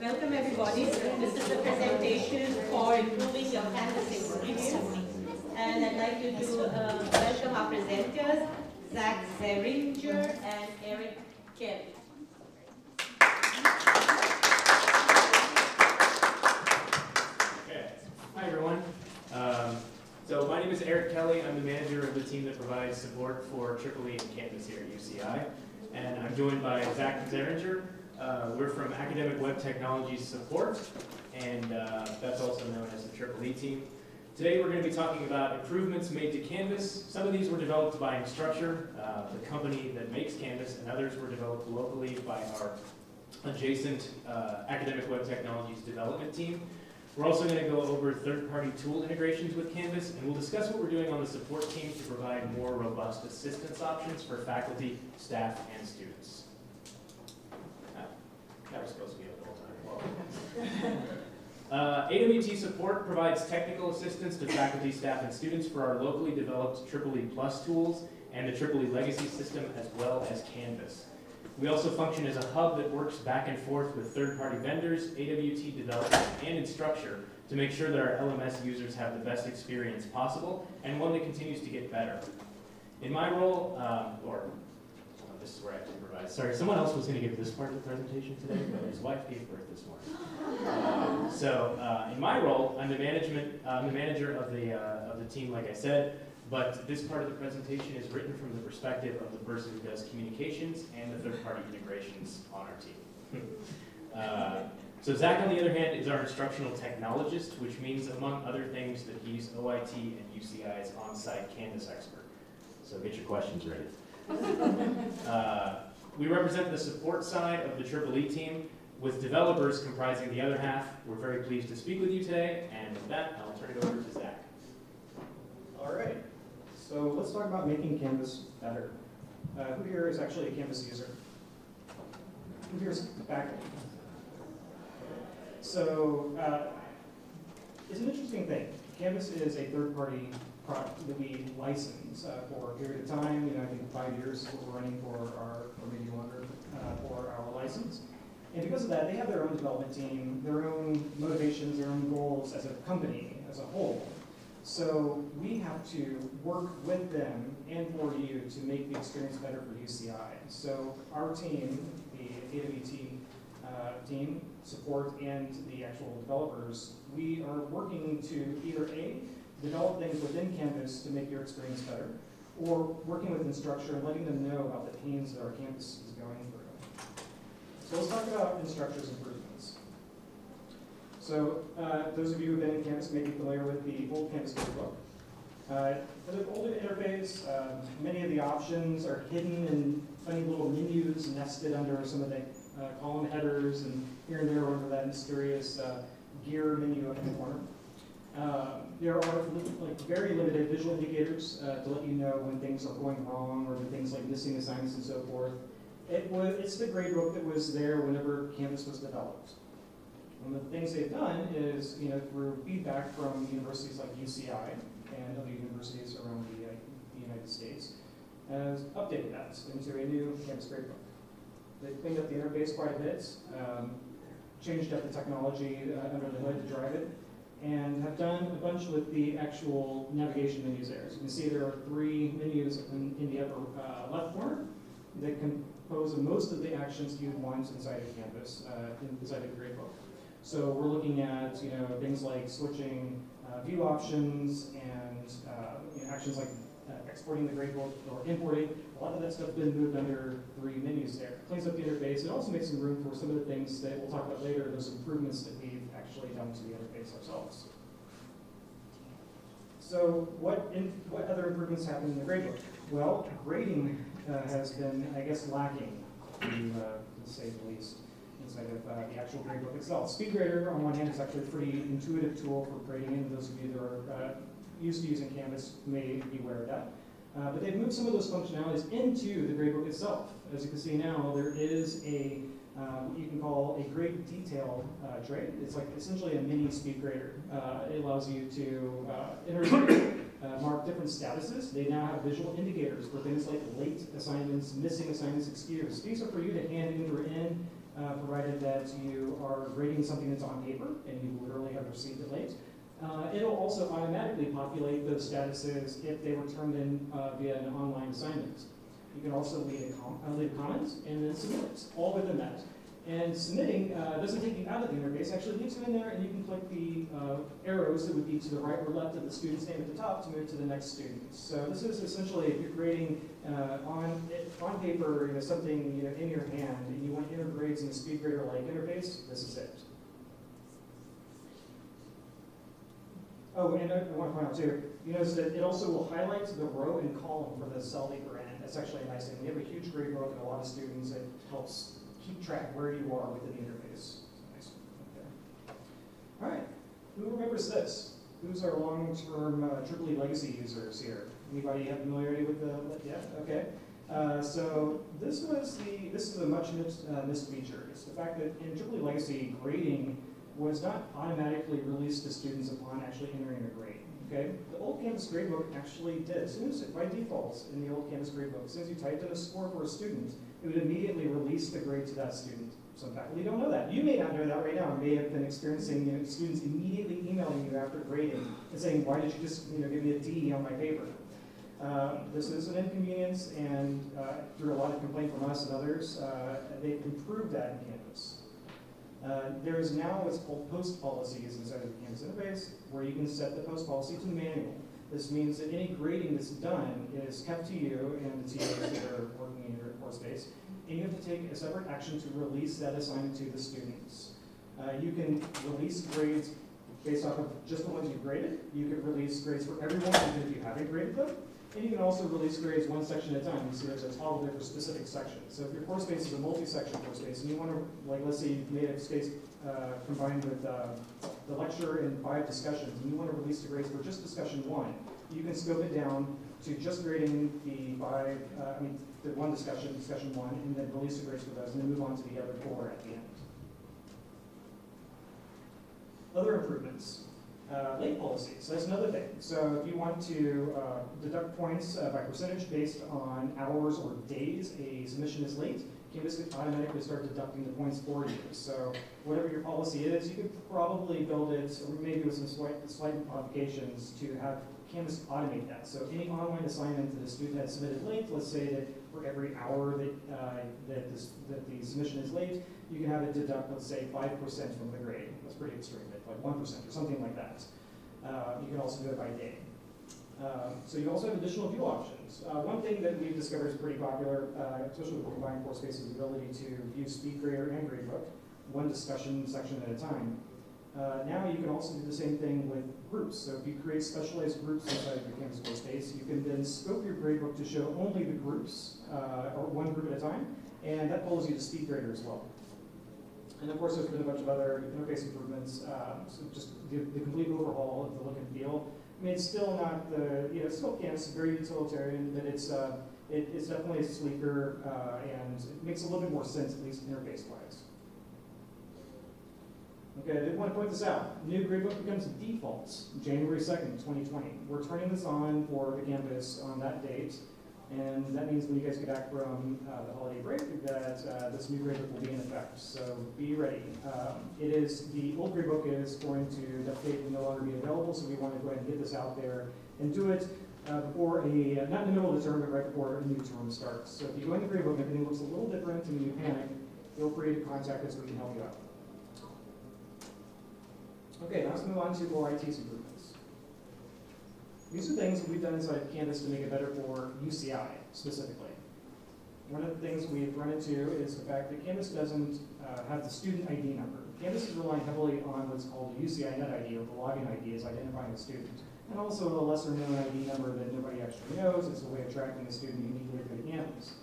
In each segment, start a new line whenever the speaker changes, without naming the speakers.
Welcome everybody. This is the presentation for improving your Canvas experience. And I'd like you to welcome our presenters, Zach Zeringer and Eric Kelly.
Okay. Hi everyone. So my name is Eric Kelly. I'm the manager of the team that provides support for EEE and Canvas here at UCI. And I'm joined by Zach Zeringer. We're from Academic Web Technologies Support, and that's also known as the EEE team. Today we're going to be talking about improvements made to Canvas. Some of these were developed by Instructure, the company that makes Canvas, and others were developed locally by our adjacent Academic Web Technologies development team. We're also going to go over third-party tool integrations with Canvas, and we'll discuss what we're doing on the support team to provide more robust assistance options for faculty, staff, and students. That was supposed to be up the whole time. AWT Support provides technical assistance to faculty, staff, and students for our locally developed EEE Plus tools and the EEE Legacy system, as well as Canvas. We also function as a hub that works back and forth with third-party vendors, AWT developers, and Instructure to make sure that our LMS users have the best experience possible and one that continues to get better. In my role, this is where I have to improvise. Sorry, someone else was going to give this part of the presentation today, but his wife gave birth this morning. In my role, I'm the manager of the team, like I said. But this part of the presentation is written from the perspective of the person who does communications and the third-party integrations on our team. So Zach, on the other hand, is our instructional technologist, which means, among other things, that he's OIT and UCI's on-site Canvas expert. So get your questions ready. We represent the support side of the EEE team, with developers comprising the other half. We're very pleased to speak with you today, and with that, I'll turn it over to Zach.
All right. So let's talk about making Canvas better. Who here is actually a Canvas user? Who here is faculty? So it's an interesting thing. Canvas is a third-party product that we license for a period of time. I think 5 years is what we're running for our, or maybe longer, for our license. And because of that, they have their own development team, their own motivations, their own goals as a company, as a whole. So we have to work with them and for you to make the experience better for UCI. So our team, the AWT team, support, and the actual developers, we are working to either A, develop things within Canvas to make your experience better, or working with Instructure and letting them know about the pains that our campus is going through. So let's talk about Instructure's improvements. So those of you who have been in Canvas may be familiar with the old Canvas book. For the older interface, many of the options are hidden in funny little menus nested under some of the column headers, and here and there under that mysterious gear menu up in the corner. There are very limited visual indicators to let you know when things are going wrong or when things like missing assignments and so forth. It's the gradebook that was there whenever Canvas was developed. One of the things they've done is, through feedback from universities like UCI and other universities around the United States, has updated that into a new Canvas gradebook. They've cleaned up the interface quite a bit, changed up the technology under the hood to drive it, and have done a bunch with the actual navigation menus there. So you can see there are 3 menus in the upper left corner that compose most of the actions you want inside of Canvas, inside of the gradebook. So we're looking at things like switching view options and actions like exporting the gradebook or importing. A lot of that stuff has been moved under 3 menus there. Cleans up the interface. It also makes some room for some of the things that we'll talk about later, those improvements that we've actually done to the interface ourselves. So what other improvements happen in the gradebook? Well, grading has been, I guess, lacking, to say the least, inside of the actual gradebook itself. SpeedGrader, on one hand, is actually a pretty intuitive tool for grading, and those of you that are used to using Canvas may be aware of that. But they've moved some of those functionalities into the gradebook itself. As you can see now, there is a what you can call a grade detail tray. It's like essentially a mini SpeedGrader. It allows you to mark different statuses. They now have visual indicators for things like late assignments, missing assignments, excused. These are for you to hand in or in provided that you are grading something that's on paper and you literally have received it late. It'll also automatically populate those statuses if they were turned in via an online assignment. You can also leave a comment and then submit it, all within that. And submitting doesn't take you out of the interface, actually leaves you in there, and you can click the arrows that would be to the right or left of the student's name at the top to move to the next student. So this is essentially, if you're grading on paper, something in your hand, and you want to enter grades in the SpeedGrader-like interface, this is it. Oh, and I want to point out too, you notice that it also will highlight the row and column for the cell that you're in. That's actually a nice thing. We have a huge grade book and a lot of students. It helps keep track where you are within the interface. Nice. Okay. All right. Who remembers this? Who's our long-term EEE legacy users here? Anybody have familiarity with the? Yeah. Okay. So this is a much missed feature. It's the fact that in EEE legacy, grading was not automatically released to students upon actually entering a grade. Okay? The old Canvas gradebook actually did. As soon as, by default, in the old Canvas gradebook, as soon as you typed in a score for a student, it would immediately release the grade to that student. Some faculty don't know that. You may not know that right now. You may have been experiencing students immediately emailing you after grading and saying, why did you just give me a D on my paper? This is an inconvenience, and through a lot of complaint from us and others, they've improved that in Canvas. There is now what's called post policies inside of the Canvas interface, where you can set the post policy to manual. This means that any grading that's done is kept to you and the TAs that are working in your course space, and you have to take a separate action to release that assignment to the students. You can release grades based off of just the ones you graded. You can release grades for everyone, even if you haven't graded them. And you can also release grades one section at a time. You see there's a toggle there for specific sections. So if your course space is a multi-section course space, and you want to, let's say you've made a space combined with the lecture and 5 discussions, and you want to release the grades for just discussion 1, you can scope it down to just grading the the one discussion 1, and then release the grades for those, and then move on to the other 4 at the end. Other improvements. Late policies, that's another thing. So if you want to deduct points by percentage based on hours or days a submission is late, Canvas can automatically start deducting the points for you. So whatever your policy is, you could probably build it, or maybe with some slight modifications, to have Canvas automate that. So any online assignment that a student has submitted late, let's say that for every hour that the submission is late, you can have it deduct, let's say, 5% from the grade. That's pretty extreme, like 1% or something like that. You can also do it by day. So you also have additional view options. One thing that we've discovered is pretty popular, especially with combined course space, is the ability to view SpeedGrader and Gradebook, one discussion section at a time. Now you can also do the same thing with groups. So if you create specialized groups inside of your Canvas course space, you can then scope your gradebook to show only the groups, or one group at a time, and that follows you to SpeedGrader as well. And of course, there's been a bunch of other interface improvements, so just the complete overhaul of the look and feel. I mean, it's still not the, it's still Canvas, very utilitarian, but it's definitely sleeker, and it makes a little bit more sense, at least interface-wise. Okay, I did want to point this out. New gradebook becomes default January 2nd, 2020. We're turning this on for the campus on that date, and that means when you guys get back from the holiday break that this new gradebook will be in effect. So be ready. The old gradebook is going to, that date will no longer be available, so we want to go ahead and get this out there and do it before not in the middle of the term, but right before a new term starts. So if you go in the gradebook and everything looks a little different and you panic, feel free to contact us, we can help you out. Okay, now let's move on to OIT's improvements. These are things that we've done inside Canvas to make it better for UCI specifically. One of the things we've run into is the fact that Canvas doesn't have the student ID number. Canvas is relying heavily on what's called a UCI net ID, or the login ID, as identifying a student, and also a lesser known ID number that nobody actually knows. It's a way of tracking the student uniquely for the campus.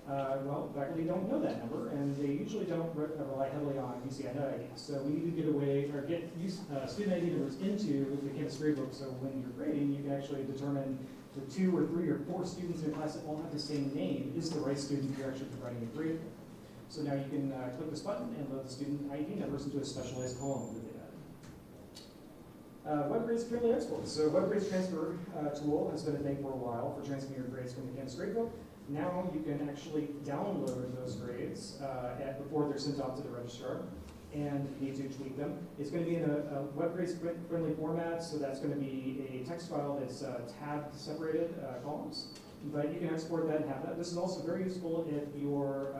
Well, faculty don't know that number, and they usually don't rely heavily on UCI net ID. So we need to get away, or get student ID numbers into the Canvas gradebook, so when you're grading, you can actually determine the 2 or 3 or 4 students in your class that all have the same name is the right student you're actually providing a grade for. So now you can click this button and load the student ID numbers into a specialized column that they added. Web grades fairly export. So web grades transfer tool has been a thing for a while for transferring your grades from the Canvas gradebook Now you can actually download those grades before they're sent off to the registrar, and if you need to tweak them. It's going to be in a web grades friendly format, so that's going to be a text file that's tabbed, separated columns. But you can export that and have that. This is also very useful if your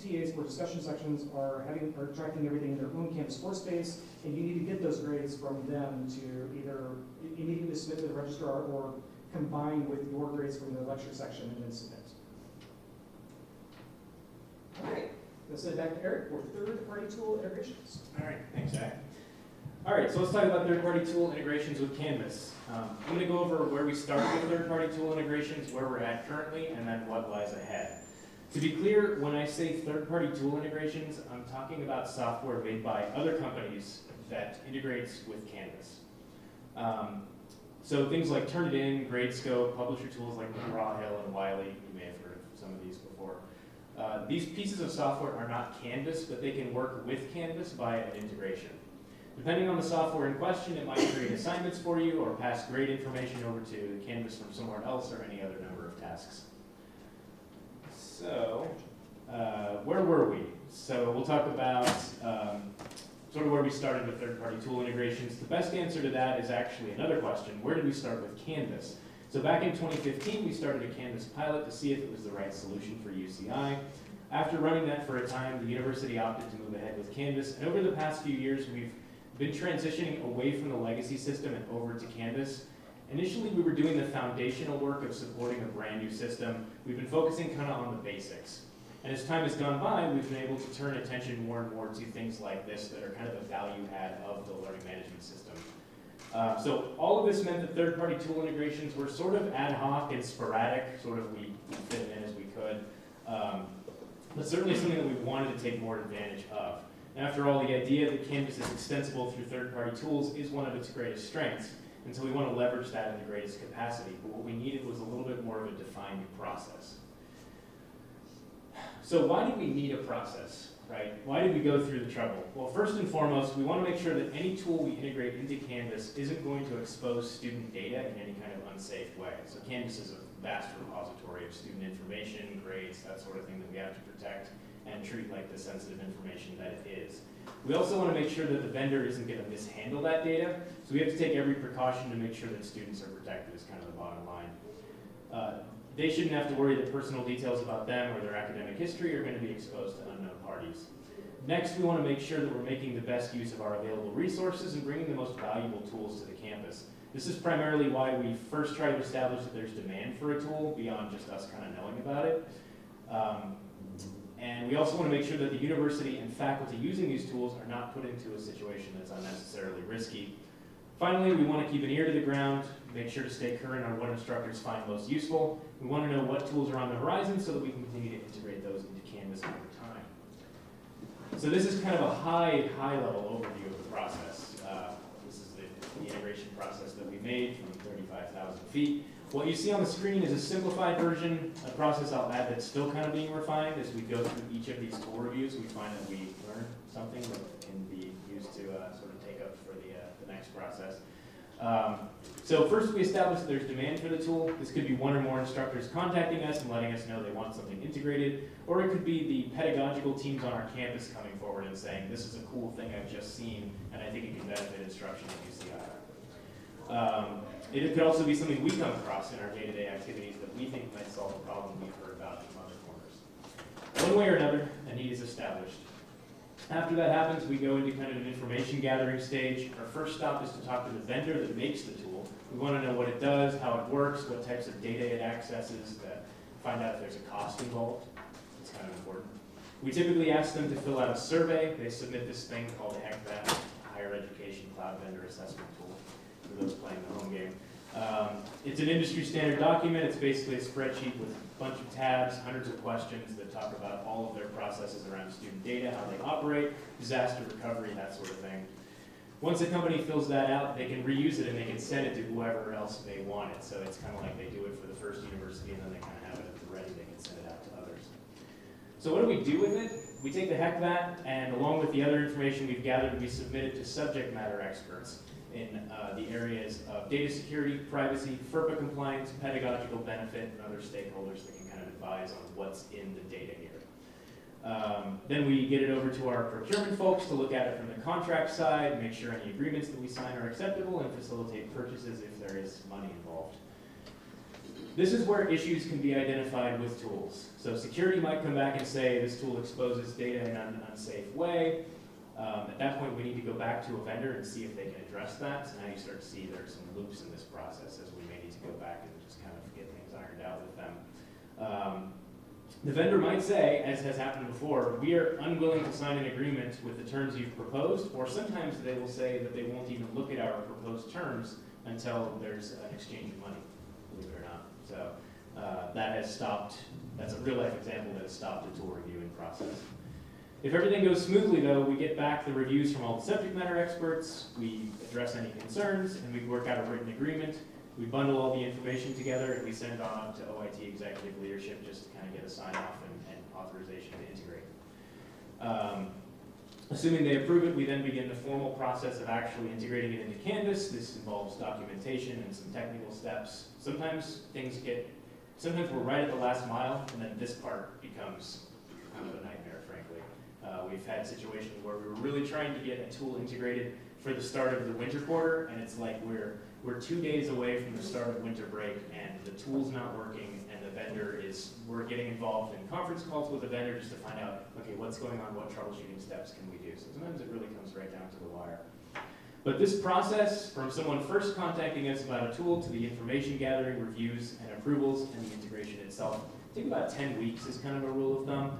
TAs for discussion sections are tracking everything in their own Canvas workspace, and you need to get those grades from them to either immediately submit to the registrar or combine with your grades from the lecture section and then submit. All right, let's send it back to Eric for third-party tool integrations.
All right, thanks, Zach. All right, so let's talk about third-party tool integrations with Canvas. I'm going to go over where we start with third-party tool integrations, where we're at currently, and then what lies ahead. To be clear, when I say third-party tool integrations, I'm talking about software made by other companies that integrates with Canvas. So things like Turnitin, Gradescope, publisher tools like McGraw-Hill and Wiley, you may have heard of some of these before. These pieces of software are not Canvas, but they can work with Canvas via an integration. Depending on the software in question, it might create assignments for you or pass grade information over to Canvas from somewhere else or any other number of tasks. So, where were we? So we'll talk about sort of where we started with third-party tool integrations. The best answer to that is actually another question. Where did we start with Canvas? So back in 2015, we started a Canvas pilot to see if it was the right solution for UCI. After running that for a time, the university opted to move ahead with Canvas. And over the past few years, we've been transitioning away from the legacy system and over to Canvas. Initially, we were doing the foundational work of supporting a brand new system. We've been focusing kind of on the basics. And as time has gone by, we've been able to turn attention more and more to things like this that are kind of the value add of the learning management system. So all of this meant that third-party tool integrations were sort of ad hoc and sporadic, sort of we fit them in as we could, but certainly something that we wanted to take more advantage of. And after all, the idea that Canvas is extensible through third-party tools is one of its greatest strengths, and so we want to leverage that in the greatest capacity. But what we needed was a little bit more of a defined process. So why did we need a process, right? Why did we go through the trouble? Well, first and foremost, we want to make sure that any tool we integrate into Canvas isn't going to expose student data in any kind of unsafe way. So Canvas is a vast repository of student information, grades, that sort of thing that we have to protect and treat like the sensitive information that it is. We also want to make sure that the vendor isn't going to mishandle that data, so we have to take every precaution to make sure that students are protected is kind of the bottom line. They shouldn't have to worry that personal details about them or their academic history are going to be exposed to unknown parties. Next, we want to make sure that we're making the best use of our available resources and bringing the most valuable tools to the campus. This is primarily why we first try to establish that there's demand for a tool beyond just us kind of knowing about it. And we also want to make sure that the university and faculty using these tools are not put into a situation that's unnecessarily risky. Finally, we want to keep an ear to the ground, make sure to stay current on what instructors find most useful. We want to know what tools are on the horizon so that we can continue to integrate those into Canvas over time. So this is kind of a high-level overview of the process. This is the integration process that we made from 35,000 feet. What you see on the screen is a simplified version, a process I'll add that's still kind of being refined. As we go through each of these tool reviews, we find that we learn something that can be used to sort of take up for the next process. So first we establish that there's demand for the tool. This could be one or more instructors contacting us and letting us know they want something integrated, or it could be the pedagogical teams on our campus coming forward and saying, this is a cool thing I've just seen, and I think it can benefit instruction at UCI. It could also be something we come across in our day-to-day activities that we think might solve a problem we've heard about from other corners. One way or another, a need is established. After that happens, we go into kind of an information gathering stage. Our first stop is to talk to the vendor that makes the tool. We want to know what it does, how it works, what types of data it accesses, to find out if there's a cost involved. It's kind of important. We typically ask them to fill out a survey. They submit this thing called a HECVAT, Higher Education Cloud Vendor Assessment Tool, for those playing the home game. It's an industry standard document. It's basically a spreadsheet with a bunch of tabs, hundreds of questions that talk about all of their processes around student data, how they operate, disaster recovery, that sort of thing. Once a company fills that out, they can reuse it and they can send it to whoever else may want it. So it's kind of like they do it for the first university and then they kind of have it at the ready. They can send it out to others. So what do we do with it? We take the HECVAT and along with the other information we've gathered, we submit it to subject matter experts. in the areas of data security, privacy, FERPA compliance, pedagogical benefit, and other stakeholders that can kind of advise on what's in the data here. Then we get it over to our procurement folks to look at it from the contract side, make sure any agreements that we sign are acceptable, and facilitate purchases if there is money involved. This is where issues can be identified with tools. So security might come back and say this tool exposes data in an unsafe way. At that point, we need to go back to a vendor and see if they can address that. So now you start to see there's some loops in this process as we may need to go back and just kind of get things ironed out with them. The vendor might say, as has happened before, we are unwilling to sign an agreement with the terms you've proposed, or sometimes they will say that they won't even look at our proposed terms until there's an exchange of money, believe it or not. So that has stopped, that's a real life example that has stopped the tool reviewing process. If everything goes smoothly though, we get back the reviews from all the subject matter experts, we address any concerns, and we work out a written agreement. We bundle all the information together and we send it on up to OIT executive leadership just to kind of get a sign off and authorization to integrate. Assuming they approve it, we then begin the formal process of actually integrating it into Canvas. This involves documentation and some technical steps. Sometimes we're right at the last mile, and then this part becomes kind of a nightmare, frankly. We've had situations where we were really trying to get a tool integrated for the start of the winter quarter, and it's like we're 2 days away from the start of winter break, and the tool's not working, and we're getting involved in conference calls with the vendor just to find out, okay, what's going on, what troubleshooting steps can we do? So sometimes it really comes right down to the wire. But this process, from someone first contacting us about a tool to the information gathering, reviews, and approvals, and the integration itself, take about 10 weeks is kind of a rule of thumb.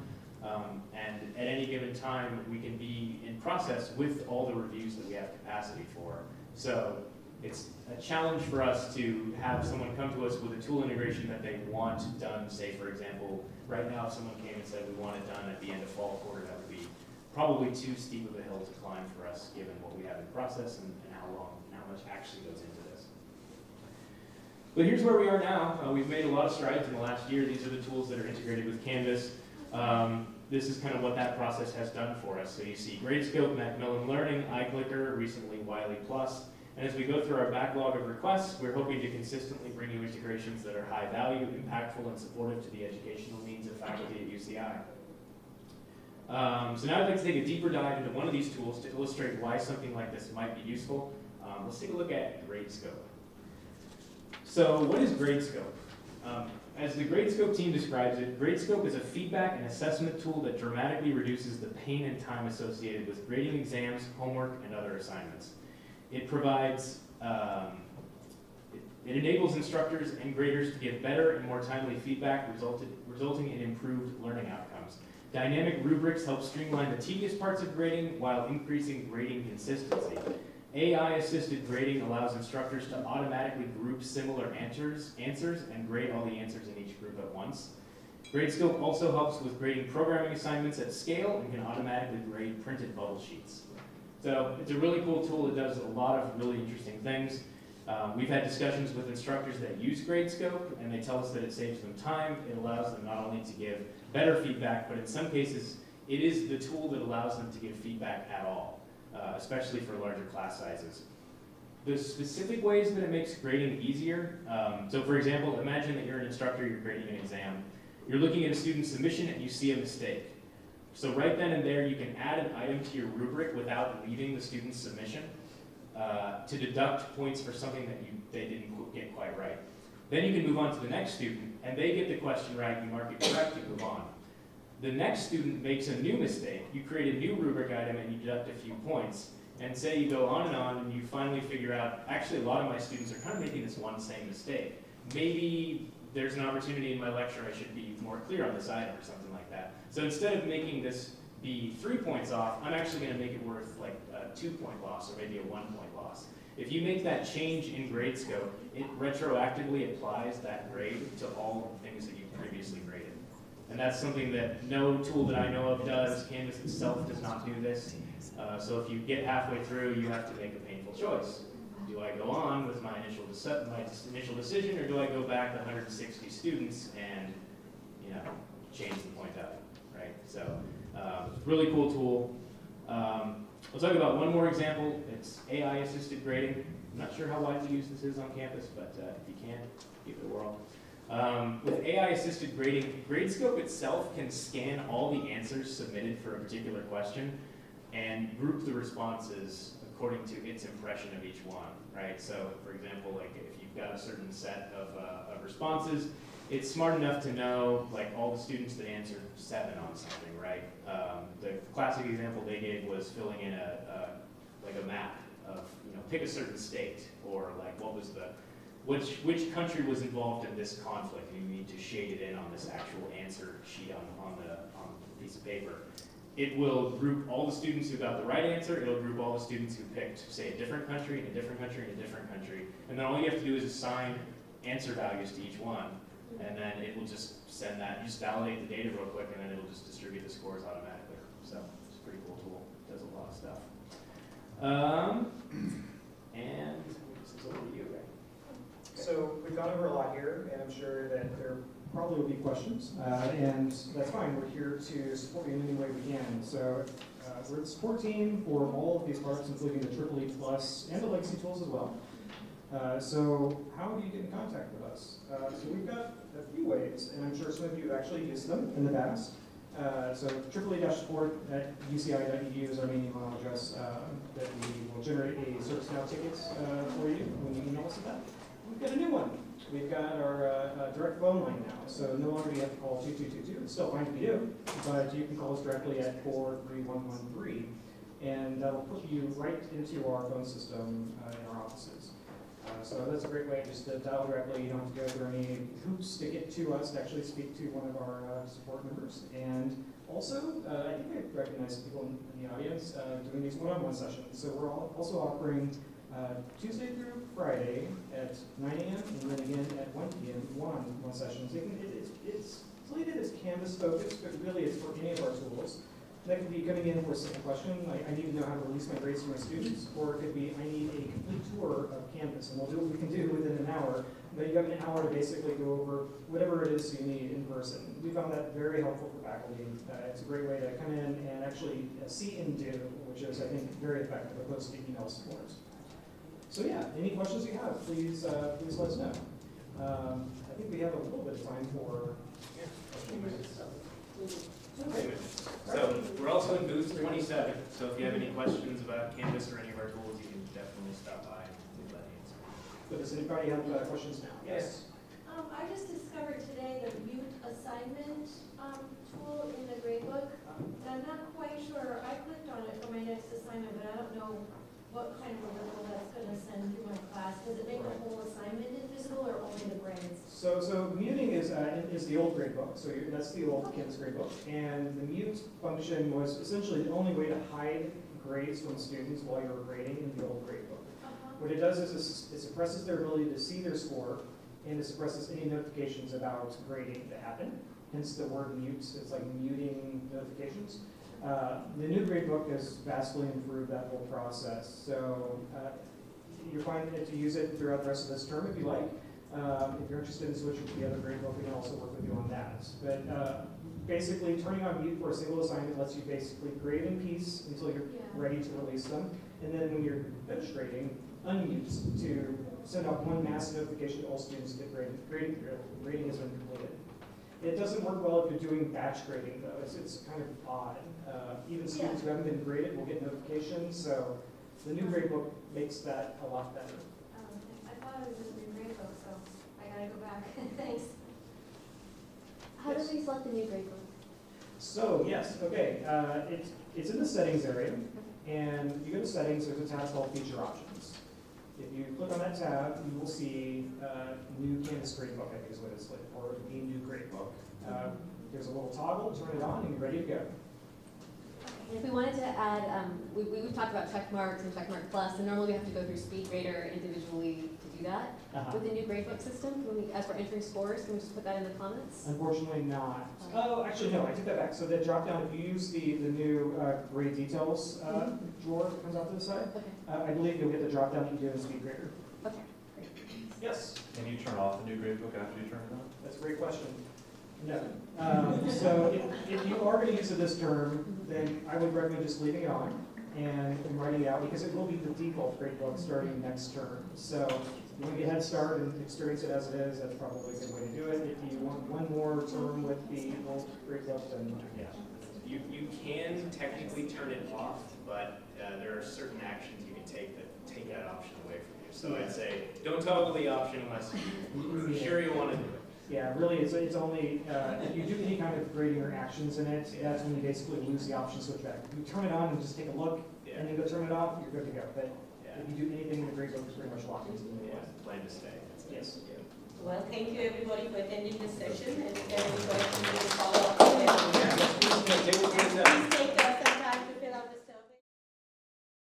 And at any given time, we can be in process with all the reviews that we have capacity for. So it's a challenge for us to have someone come to us with a tool integration that they want done. Say, for example, right now, if someone came and said we want it done at the end of fall quarter, that would be probably too steep of a hill to climb for us, given what we have in process and how much actually goes into this. But here's where we are now. We've made a lot of strides in the last year. These are the tools that are integrated with Canvas. This is kind of what that process has done for us. So you see Gradescope, Macmillan Learning, iClicker, recently Wiley Plus. And as we go through our backlog of requests, we're hoping to consistently bring you integrations that are high value, impactful, and supportive to the educational needs of faculty at UCI. So now I'd like to take a deeper dive into one of these tools to illustrate why something like this might be useful. Let's take a look at Gradescope. So what is Gradescope? As the Gradescope team describes it, Gradescope is a feedback and assessment tool that dramatically reduces the pain and time associated with grading exams, homework, and other assignments. It provides, it enables instructors and graders to give better and more timely feedback, resulting in improved learning outcomes. Dynamic rubrics help streamline the tedious parts of grading while increasing grading consistency. AI-assisted grading allows instructors to automatically group similar answers and grade all the answers in each group at once. Gradescope also helps with grading programming assignments at scale and can automatically grade printed bubble sheets. So it's a really cool tool. It does a lot of really interesting things. We've had discussions with instructors that use Gradescope, and they tell us that it saves them time. It allows them not only to give better feedback, but in some cases, it is the tool that allows them to give feedback at all, especially for larger class sizes. The specific ways that it makes grading easier, so for example, imagine that you're an instructor, you're grading an exam. You're looking at a student's submission and you see a mistake. So right then and there, you can add an item to your rubric without leaving the student's submission to deduct points for something that they didn't get quite right. Then you can move on to the next student, and they get the question right, you mark it correct, you move on. The next student makes a new mistake, you create a new rubric item and you deduct a few points, and say you go on, and you finally figure out, actually a lot of my students are kind of making this one same mistake. Maybe there's an opportunity in my lecture I should be more clear on this item or something like that. So instead of making this be 3 points off, I'm actually going to make it worth like a 2-point loss or maybe a 1-point loss. If you make that change in Gradescope, it retroactively applies that grade to all the things that you previously graded. And that's something that no tool that I know of does. Canvas itself does not do this. So if you get halfway through, you have to make a painful choice. Do I go on with my initial decision, or do I go back to 160 students and change the point up, right? So really cool tool. We'll talk about one more example. It's AI-assisted grading. I'm not sure how widely used this is on campus, but if you can, give it a whirl. With AI-assisted grading, Gradescope itself can scan all the answers submitted for a particular question and group the responses according to its impression of each one, right? So, for example, like if you've got a certain set of responses, it's smart enough to know like all the students that answered 7 on something, right? The classic example they gave was filling in a map of, pick a certain state, or like what was which country was involved in this conflict, and you need to shade it in on this actual answer sheet on the piece of paper. It will group all the students who got the right answer. It'll group all the students who picked, say, a different country, and a different country, and a different country. And then all you have to do is assign answer values to each one. And then it will just send that, you just validate the data real quick, and then it'll just distribute the scores automatically. So it's a pretty cool tool. It does a lot of stuff. And this is over to you, Ray.
So we've gone over a lot here, and I'm sure that there probably will be questions, and that's fine. We're here to support you in any way we can. So we're the support team for all of these products, including the EEE Plus and the legacy tools as well. So how do you get in contact with us? So we've got a few ways, and I'm sure some of you have actually used them in the past. So EEE-support at UCI.edu is our main email address that we will generate a ServiceNow tickets for you when you email us that. We've got a new one. We've got our direct phone line now, so no longer do you have to call 2222. It's still fine if you do, but you can call us directly at 43113, and that'll put you right into our phone system in our offices. So that's a great way just to dial directly. You don't have to go through any hoops to get to us to actually speak to one of our support members. And also, I think I recognize people in the audience doing these one-on-one sessions. So we're also offering Tuesday through Friday at 9 a.m. and then again at 1 p.m. one sessions. It's slated as Canvas focused, but really it's for any of our tools. That could be coming in for a simple question, like I need to know how to release my grades to my students, or it could be I need a complete tour of Canvas, and we'll do what we can do within an hour. But you have an hour to basically go over whatever it is you need in person. We found that very helpful for faculty. It's a great way to come in and actually see and do, which is, I think, very effective opposed to email support. So yeah, any questions you have, please let us know. I think we have a little bit of time for questions.
Okay. So we're also in booth 27, so if you have any questions about Canvas or any of our tools, you can definitely stop by and we'd let you answer.
But does anybody have questions now? Yes.
I just discovered today the mute assignment tool in the gradebook. And I'm not quite sure. I clicked on it for my next assignment, but I don't know what kind of a ripple that's going to send through my class. Does it make the whole assignment invisible or only the grades?
So muting is the old gradebook. So that's the old Canvas gradebook. And the mute function was essentially the only way to hide grades from students while you're grading in the old gradebook. What it does is it suppresses their ability to see their score, and it suppresses any notifications about grading that happen. Hence the word mute. It's like muting notifications. The new gradebook has vastly improved that whole process. So you're fine to use it throughout the rest of this term if you like. If you're interested in switching to the other gradebook, we can also work with you on that. But basically, turning on mute for a single assignment lets you basically grade in peace until you're ready to release them. And then when you're finished grading, unmute to send out one mass notification to all students that grading has been completed. It doesn't work well if you're doing batch grading, though. It's kind of odd. Even students who haven't been graded will get notifications, so the new gradebook makes that a lot better.
I thought it was a new gradebook, so I gotta go back. Thanks.
How do we select the new gradebook?
So, yes, okay. It's in the settings area, and you go to settings, there's a tab called feature options. If you click on that tab, you will see new Canvas gradebook, I think is what it's like, or a new gradebook. There's a little toggle, turn it on, and you're ready to go.
And if we wanted to add, we've talked about check marks and check mark plus, and normally we have to go through SpeedGrader individually to do that. With the new gradebook system, as we're entering scores, can we just put that in the comments?
Unfortunately not. Oh, actually no, I take that back. So the drop down, if you use the new grade details drawer that comes out to the side,
Okay.
I believe you'll get the drop down that you do in SpeedGrader.
Okay, great.
Yes?
Can you turn off the new gradebook after you turn it on?
That's a great question. No. So if you are going to use it this term, then I would recommend just leaving it on. and writing it out, because it will be the default gradebook starting next term. So if you want to get a head start and experience it as it is, that's probably a good way to do it. If you want one more term with the old gradebook, then
Yeah. You can technically turn it off, but there are certain actions you can take that take that option away from you. So I'd say don't toggle the option unless you're sure you want to do it.
yeah, really, it's only, if you do any kind of grading or actions in it, that's when you basically lose the option switch back. If you turn it on and just take a look,
Yeah.
and then go turn it off, you're good to go. But
Yeah.
if you do anything in the gradebook, it's pretty much locked into the new
Yeah.
one.
Plan to stay.
Yes.
Yeah.
Well, thank you everybody for attending this session, and if there are any questions, you can follow up with them.
Yeah. Table 27.
Please take